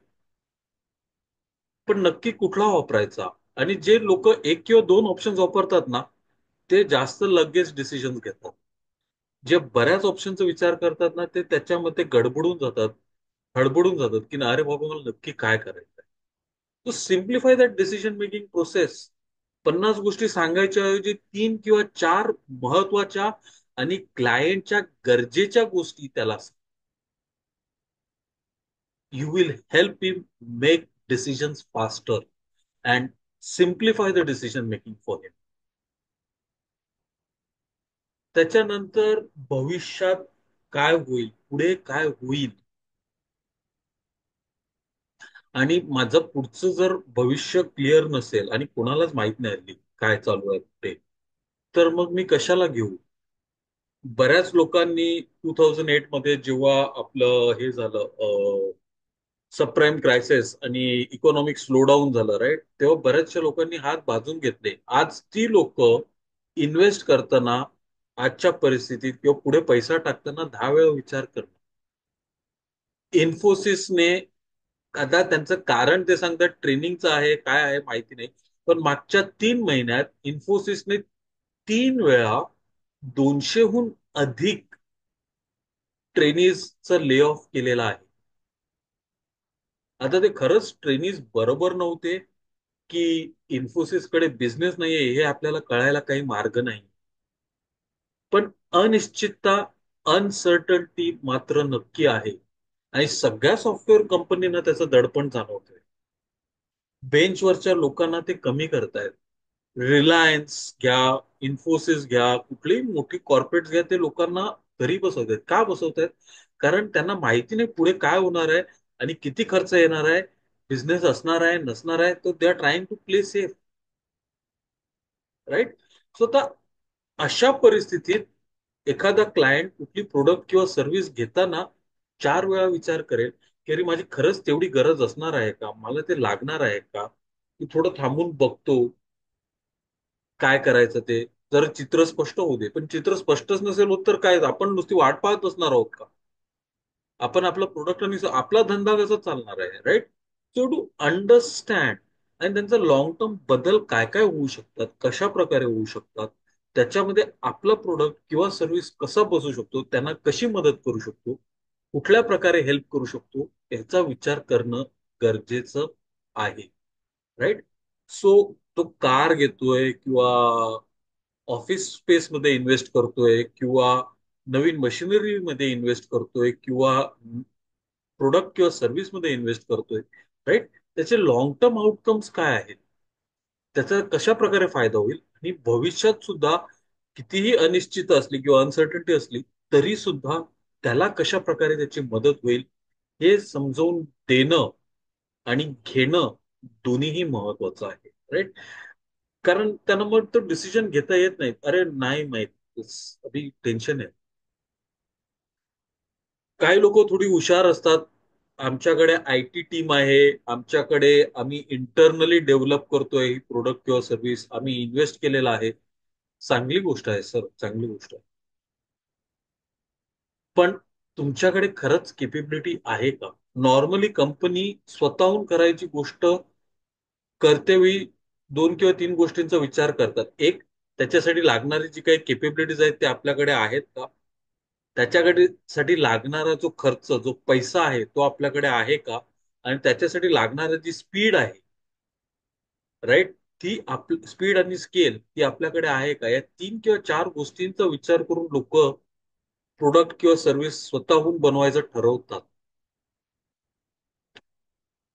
पण नक्की कुठला वापरायचा? आणि जे लोक एक किंवा दोन ऑप्शन्स वापरतात ना, ते जास्त लगेच डिसिजन घेतात. जे बऱ्याच ऑप्शनचा विचार करतात ना, ते त्याच्यामध्ये गडबडून जातात, हडबडून जातात की अरे बाबा मला नक्की काय करायचं. तो simplify that decision making process. 50 गोष्टी सांगायच्या ऐवजी 3 किंवा 4 महत्वाच्या आणि क्लायंटच्या गरजेच्या गोष्टी त्याला, you will help him make decisions faster and simplify the decision making for him. त्याच्यानंतर भविष्यात काय होईल, पुढे काय होईल, आणि माझं पुढचं जर भविष्य क्लिअर नसेल आणि कोणालाच माहित नाही हल्ली काय चालू आहे पुढे, तर मग मी कशाला घेऊ? बऱ्याच लोकांनी 2008 मध्ये जेव्हा आपलं हे झालं, सबप्राईम क्रायसिस आणि इकॉनॉमिक स्लोडाऊन झालं, राईट, तेव्हा बऱ्याचशा लोकांनी हात बाजून घेतले. आज ती लोक इन्व्हेस्ट करताना, आजच्या परिस्थितीत किंवा पुढे पैसा टाकताना 10 वेळा विचार करतात. इन्फोसिसने, आता त्यांचं कारण ते सांगतात ट्रेनिंगचं आहे काय आहे माहिती नाही, पण मागच्या 3 महिन्यात इन्फोसिसने 3 वेळा 200हून अधिक ट्रेनीजचा ले ऑफ केलेला आहे. आता ते खरंच ट्रेनीज बरोबर नव्हते की इन्फोसिसकडे बिझनेस नाहीये हे आपल्याला कळायला काही मार्ग नाही. पण अनिश्चितता, अनसर्टन्टी मात्र नक्की आहे आणि सगळ्या सॉफ्टवेअर कंपनीना त्याचं दडपण जाणवतंय. बेंचवरच्या लोकांना ते कमी करतायत. रिलायन्स घ्या, इन्फोसिस घ्या, कुठलीही मोठी कॉर्पोरेट घ्या, ते लोकांना घरी बसवतात. का बसवतायत? कारण त्यांना माहिती नाही पुढे काय होणार आहे आणि किती खर्च येणार आहे, बिझनेस असणार आहे नसणार आहे, तर they are trying to play safe, right? So आता अशा परिस्थितीत एखादा क्लायंट कुठली प्रोडक्ट किंवा सर्व्हिस घेताना 4 वेळा विचार करेल की अरे माझी खरंच तेवढी गरज असणार आहे का, मला ते लागणार आहे का, मी थोडं थांबून बघतो काय करायचं ते. जर चित्र स्पष्ट होऊ दे, पण चित्र स्पष्टच नसेल होत तर काय, आपण नुसती वाट पाहत असणार आहोत का? आपण आपला प्रोडक्ट आणि आपला धंदा कसा चालणार आहे, राईट? सो टू अंडरस्टँड, आणि त्यांचा लॉंग टर्म बदल काय काय होऊ शकतात, कशा प्रकारे होऊ शकतात, त्याच्यामध्ये आपला प्रोडक्ट किंवा सर्व्हिस कसा बसू शकतो, त्यांना कशी मदत करू शकतो, कुठल्या प्रकारे हेल्प करू शकतो, याचा विचार करणं गरजेचं आहे, राईट? सो तो कार घेतोय किंवा ऑफिस स्पेस मध्ये इन्व्हेस्ट करतोय किंवा नवीन मशिनरी मध्ये इन्व्हेस्ट करतोय किंवा प्रोडक्ट किंवा सर्व्हिस मध्ये इन्व्हेस्ट करतोय, राईट, त्याचे लॉंग टर्म आउटकम्स काय आहेत, त्याचा कशा प्रकारे फायदा होईल, आणि भविष्यात सुद्धा कितीही अनिश्चित असली किंवा अनसर्टन्टी असली तरी सुद्धा त्याला कशा प्रकारे त्याची मदत होईल हे समजावून देणं आणि घेणं दोन्हीही महत्वाचं आहे. राईट. कारण त्यांना मग तो डिसिजन घेता येत नाही. अरे नाही माहित, अभी टेन्शन आहे. काही लोक थोडी हुशार असतात. आमच्याकडे आयटी टीम आहे, आमच्याकडे आम्ही इंटरनली डेव्हलप करतोय प्रोडक्ट किंवा सर्व्हिस, आम्ही इन्व्हेस्ट केलेला आहे. चांगली गोष्ट आहे सर, चांगली गोष्ट आहे. पण तुमच्याकडे खरंच केपेबिलिटी आहे का? नॉर्मली कंपनी स्वतःहून करायची गोष्ट करते वेळी दोन किंवा तीन गोष्टींचा विचार करतात. एक, त्याच्यासाठी लागणारी जी काही केपेबिलिटीज आहेत ते आपल्याकडे आहेत का? त्याच्याकडे साठी लागणारा जो खर्च, जो पैसा आहे तो आपल्याकडे आहे का? आणि त्याच्यासाठी लागणारी जी स्पीड आहे, राईट, ती स्पीड आणि स्केल ती आपल्याकडे आहे का? या तीन किंवा चार गोष्टींचा विचार करून लोक प्रोडक्ट किंवा सर्व्हिस स्वतःहून बनवायचं ठरवतात.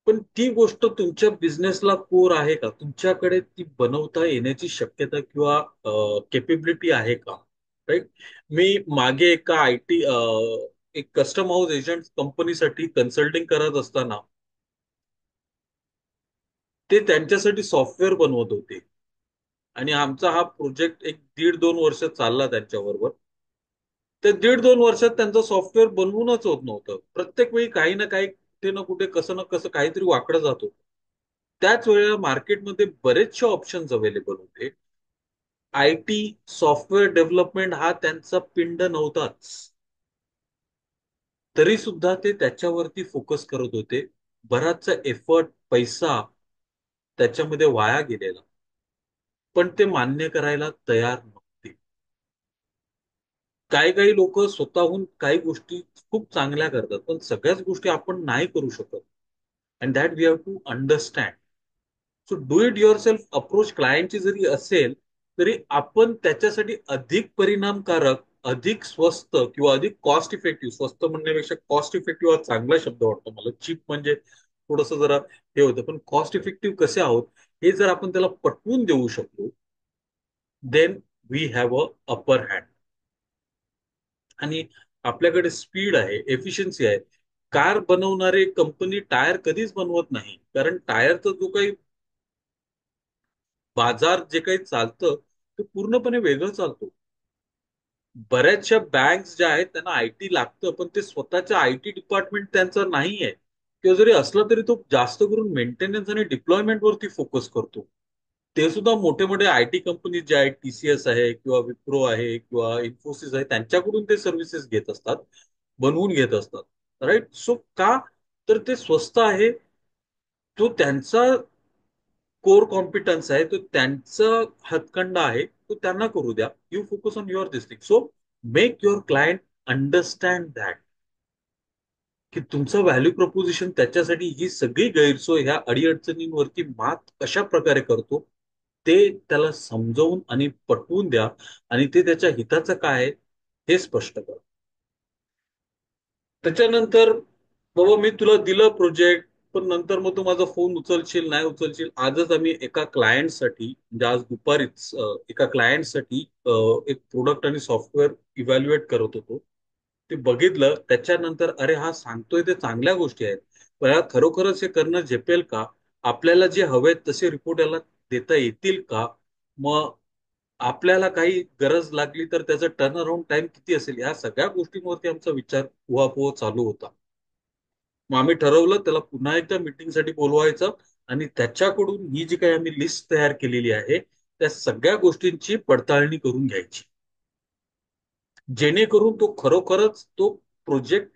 पण ती गोष्ट तुमच्या बिझनेसला कोर आहे का? तुमच्याकडे ती बनवता येण्याची शक्यता किंवा केपेबिलिटी आहे का? राईट. मी मागे एका आयटी एक कस्टम हाऊस एजंट कंपनीसाठी कन्सल्टिंग करत असताना ते त्यांच्यासाठी सॉफ्टवेअर बनवत होते. आणि आमचा हा प्रोजेक्ट एक दीड दोन वर्ष चालला त्यांच्याबरोबर. ते दीड दोन वर्षात त्यांचं सॉफ्टवेअर बनवूनच होत नव्हतं. प्रत्येक वेळी काही ना काही, कुठे ना कुठे, कसं ना कसं काहीतरी वाकडं जात होतं. त्याच वेळेला मार्केटमध्ये बरेचसे ऑप्शन्स अवेलेबल होते. आयटी सॉफ्टवेअर डेव्हलपमेंट हा त्यांचा पिंड नव्हताच, तरी सुद्धा ते त्याच्यावरती फोकस करत होते. बराचसा एफर्ट, पैसा त्याच्यामध्ये वाया गेलेला, पण ते मान्य करायला तयार नव्हते. काही काही लोक स्वतःहून काही गोष्टी खूप चांगल्या करतात, पण सगळ्याच गोष्टी आपण नाही करू शकत. And that we have to understand. So do it yourself approach क्लायंटची जरी असेल, तरी आपण त्याच्यासाठी अधिक परिणामकारक, अधिक स्वस्त किंवा अधिक कॉस्ट इफेक्टिव्ह, स्वस्त म्हणण्यापेक्षा कॉस्ट इफेक्टिव्ह हा चांगला शब्द वाटतो मला. चीप म्हणजे थोडस जरा हे होतं, पण कॉस्ट इफेक्टिव्ह कसे आहोत हे जर आपण त्याला पटवून देऊ शकलो, then we have a upper hand. आणि आपल्याकडे स्पीड आहे, एफिशियन्सी आहे. कार बनवणारे कंपनी टायर कधीच बनवत नाही, कारण टायरचा जो काही बाजार जे काही चालतं ते पूर्णपणे वेगळं चालतो. बऱ्याचशा बँक्स ज्या आहेत त्यांना आयटी लागतं, पण ते स्वतःच्या आयटी डिपार्टमेंट त्यांचं नाही आहे. किंवा जरी असलं तरी तो जास्त करून मेंटेनन्स आणि डिप्लॉयमेंट वरती फोकस करतो. ते सुद्धा मोठे मोठे आयटी कंपनी जे आहेत, टीसीएस आहे किंवा विप्रो आहे किंवा इन्फोसिस आहे, त्यांच्याकडून ते सर्व्हिसेस घेत असतात, बनवून घेत असतात. राईट. सो का? तर ते स्वस्त आहे, तो त्यांचा कोर कॉम्पिटन्स आहे, तो त्यांचा हातखंडा आहे, तो त्यांना करू द्या. You focus on your this thing. So make your client understand that, की तुमचं व्हॅल्यू प्रपोजिशन त्याच्यासाठी ही सगळी गैरसोय, ह्या अडीअडचणींवरती मात कशा प्रकारे करतो ते त्याला समजवून आणि पटवून द्या. आणि ते त्याच्या हिताचं काय आहे हे स्पष्ट करा. त्याच्यानंतर, बाबा मी तुला दिलं प्रोजेक्ट, पण नंतर मग तू माझा फोन उचलशील नाही उचलशील. आजच आम्ही एका क्लायंटसाठी, म्हणजे आज दुपारीच एका क्लायंटसाठी एक प्रोडक्ट आणि सॉफ्टवेअर इव्हॅल्युएट करत होतो. ते बघितलं त्याच्यानंतर, अरे हा सांगतोय ते चांगल्या गोष्टी आहेत, पण याला खरोखरच हे करणं झेपेल का? आपल्याला जे हवेत तसे रिपोर्ट याला देता येतील का? मग आपल्याला काही गरज लागली तर त्याचा टर्न अराउंड टाइम किती असेल, या सगळ्या गोष्टींवरती आमचा विचार उहापोह चालू होता. मग आम्ही ठरवलं त्याला पुन्हा एकदा मीटिंगसाठी बोलवायचं, आणि त्याच्याकडून ही जी काही आम्ही लिस्ट तयार केलेली आहे त्या सगळ्या गोष्टींची पडताळणी करून घ्यायची, जेणेकरून तो खरोखरच तो प्रोजेक्ट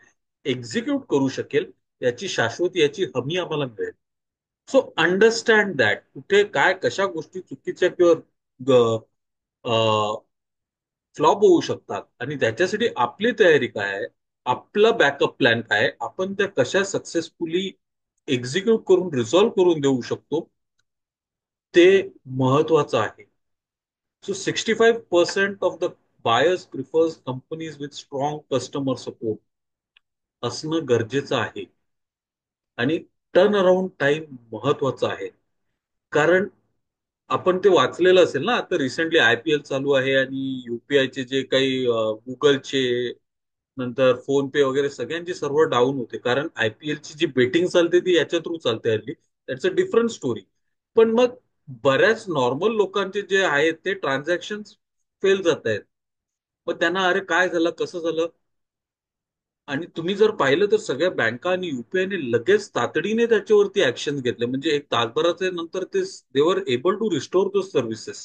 एक्झिक्यूट करू शकेल, याची शाश्वती, याची हमी आम्हाला मिळेल. सो अंडरस्टँड दॅट कुठे काय कशा गोष्टी चुकीच्या किंवा फ्लॉप होऊ शकतात, आणि त्याच्यासाठी आपली तयारी काय आहे, आपला बॅकअप प्लॅन काय आहे, आपण त्या कशा सक्सेसफुली एक्झिक्यूट करून रिझॉल्व्ह करून देऊ शकतो, ते महत्वाचं आहे. So 65% of the buyers prefers companies with strong customer support असणं गरजेचं आहे. आणि टर्न अराउंड टाइम महत्वाचा आहे. कारण आपण ते वाचलेलं असेल ना, आता रिसेंटली आयपीएल चालू आहे आणि युपीआयचे जे काही गुगलचे, नंतर फोन पे वगैरे सगळ्यांचे सर्व्हर डाऊन होते, कारण आयपीएलची जी बेटिंग चालते ती याच्या थ्रू चालते हल्ली. That's a different story. पण मग बऱ्याच नॉर्मल लोकांचे जे आहेत ते ट्रान्झॅक्शन फेल जात आहेत. मग त्यांना अरे काय झालं, कसं झालं. आणि तुम्ही जर पाहिलं तर सगळ्या बँका आणि युपीआयने लगेच तातडीने त्याच्यावरती ऍक्शन घेतले. म्हणजे एक तासभराच्या नंतर ते they were able to restore those services.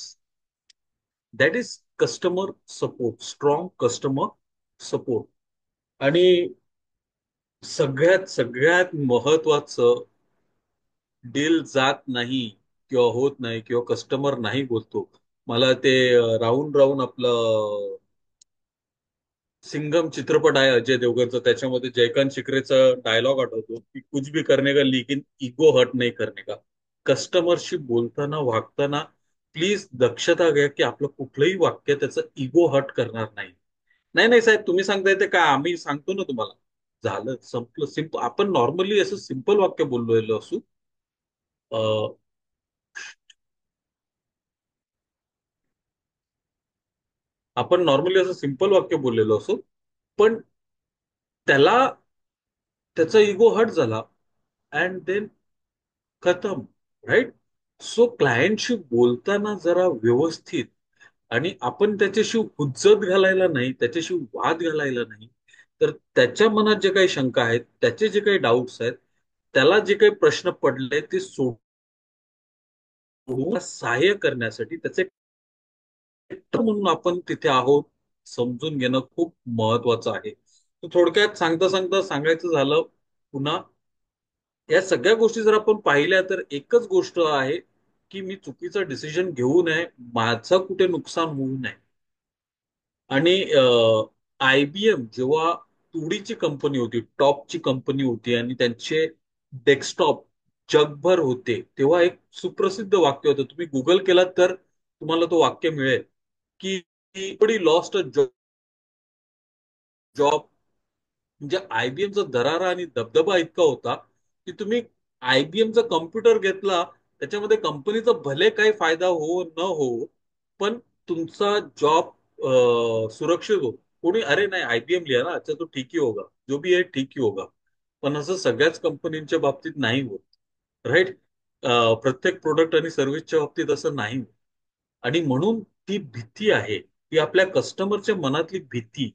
That is customer support, strong customer support. आणि सगळ्यात सगळ्यात महत्वाचं, डील जात नाही किंवा होत नाही किंवा कस्टमर नाही बोलतो. मला ते राहून राहून आपलं सिंघम चित्रपट आहे अजय देवगणचा, त्याच्यामध्ये जयकांत शिकरेचा डायलॉग आठवतो की कुछ भी करने का लेकिन इगो हर्ट नाही करने का. कस्टमरशी बोलताना वागताना प्लीज दक्षता घ्या की आपलं कुठलंही वाक्य त्याचं इगो हर्ट करणार नाही. नाही नाही साहेब, तुम्ही सांगताय ते काय, आम्ही सांगतो ना तुम्हाला. झालं, संपलं. सिंपल. आपण नॉर्मली असं सिंपल वाक्य बोललेलो असू. अं, आपण नॉर्मली असं सिंपल वाक्य बोललेलो असू, पण त्याला त्याचा इगो हर्ट झाला अँड देन खतम. राईट. सो क्लायंटशी बोलताना जरा व्यवस्थित, आणि आपण त्याच्याशी हुज्जत घालायला नाही, त्याच्याशी वाद घालायला नाही. तर त्याच्या मनात जे काही शंका आहेत, त्याचे जे काही डाऊट्स आहेत, त्याला जे काही प्रश्न पडले ते सोडून सहाय्य करण्यासाठी त्याचे मित्र म्हणून आपण तिथे आहोत, समजून घेणं खूप महत्वाचं आहे. तर थोडक्यात सांगता सांगता सांगायचं झालं पुन्हा, या सगळ्या गोष्टी जर आपण पाहिल्या तर एकच गोष्ट आहे की मी चुकीचा डिसिजन घेऊ नये, माझं कुठे नुकसान होऊ नये. आणि आयबीएम जेव्हा तुडीची कंपनी होती, टॉपची कंपनी होती आणि त्यांचे डेस्कटॉप जगभर होते, तेव्हा एक सुप्रसिद्ध वाक्य होतं. तुम्ही गुगल केलात तर तुम्हाला तो वाक्य मिळेल की लॉस्ट अ जॉब. म्हणजे आयबीएमचा दरारा आणि दबदबा इतका होता की तुम्ही आयबीएमचा कम्प्युटर घेतला, त्याच्यामध्ये कंपनीचा भले काही फायदा हो न हो, पण तुमचा जॉब सुरक्षित हो. कोणी अरे नाही आयबीएम लिहा ना, अच्छा तो ठीक ही होगा, जो भी है ठीक ही होगा. पण असं सगळ्याच कंपनीच्या बाबतीत नाही होत. राईट. प्रत्येक प्रोडक्ट आणि सर्व्हिसच्या बाबतीत असं नाही. आणि म्हणून ती भीती आहे, ती आपल्या कस्टमरच्या मनातली भीती,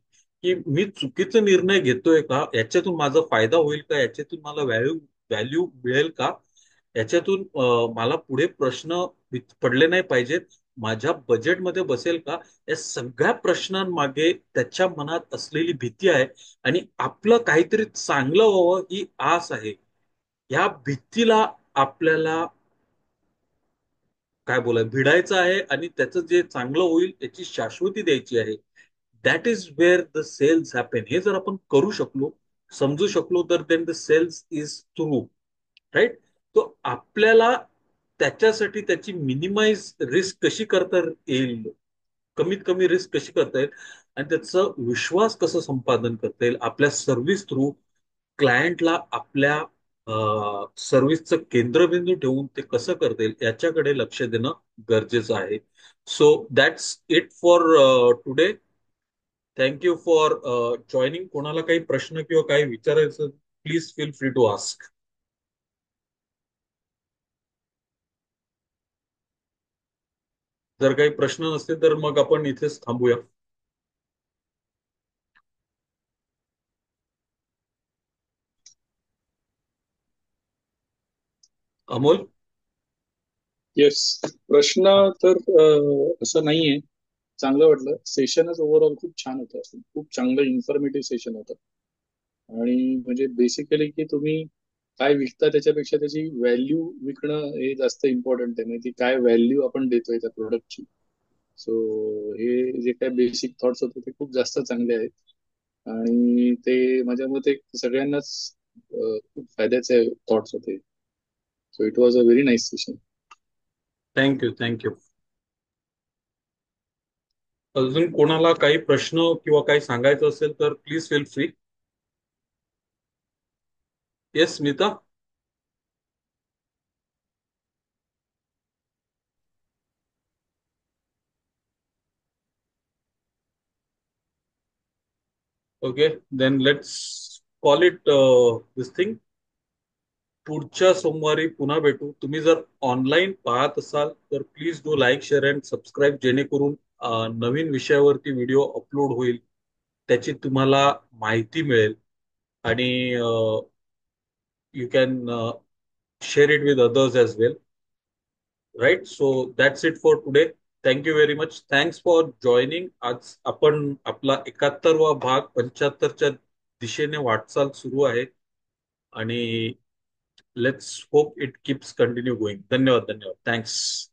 की मी चुकीचा निर्णय घेतोय का, याच्यातून माझा फायदा होईल का, याच्यातून मला व्हॅल्यू व्हॅल्यू मिळेल का, याच्यातून मला पुढे प्रश्न पडले नाही पाहिजेत, माझ्या बजेटमध्ये बसेल का. या सगळ्या प्रश्नांमागे त्याच्या मनात असलेली भीती आहे. आणि आपलं काहीतरी चांगलं व्हावं ही आस आहे. ह्या भीतीला आपल्याला काय बोलाय भिडायचं आहे आणि त्याचं जे चांगलं होईल त्याची शाश्वती द्यायची आहे. That is where the sales happen. हे जर आपण करू शकलो, समजू शकलो, तर then the sales is through. Right. तो आपल्याला त्याच्यासाठी त्याची मिनिमाइज रिस्क कशी करता येईल, कमीत कमी रिस्क कशी करता येईल, आणि त्याचा विश्वास कसं संपादन करता येईल आपल्या सर्व्हिस थ्रू, क्लायंटला आपल्या सर्व्हिसचं केंद्रबिंदू ठेवून ते कसं करता येईल याच्याकडे लक्ष देणं गरजेचं आहे. So that's it for today. Thank you for joining. कोणाला काही प्रश्न किंवा काही विचारायचं, please feel free to ask. जर काही प्रश्न नसतील तर मग आपण इथेच थांबूया. अमोल. येस. प्रश्न तर असं नाहीये. चांगलं वाटलं. सेशनच ओव्हरऑल खूप छान होतं. खूप चांगलं इन्फॉर्मेटिव्ह सेशन होतं. आणि म्हणजे बेसिकली की तुम्ही काय विकता त्याच्यापेक्षा त्याची व्हॅल्यू विकणं हे जास्त इम्पॉर्टंट आहे. म्हणजे ती काय व्हॅल्यू आपण देतोय त्या प्रोडक्टची. सो हे जे काय बेसिक थॉट्स होते ते खूप जास्त चांगले आहेत. आणि ते माझ्या मते सगळ्यांनाच खूप फायद्याचे थॉट्स होते. So it was a very nice session. Thank you thank you. अजून कोणाला काही प्रश्न किंवा काही सांगायचं असेल तर please feel free. Yes Smita. Okay, then let's call it this thing. पुढच्या सोमवारी पुन्हा भेटू. तुम्ही जर ऑनलाईन पाहत असाल तर please do like, share and subscribe, जेणेकरून नवीन विषयावरती व्हिडिओ अपलोड होईल, त्याची तुम्हाला माहिती मिळेल. आणि you can share it with others as well. Right? So that's it for today. Thank you very much. Thanks for joining. आज आपण आपला 71वा भाग 75च्या दिशेने वाटचाल सुरू आहे. आणि let's hope it keeps continue going. धन्यवाद, धन्यवाद. थँक्स.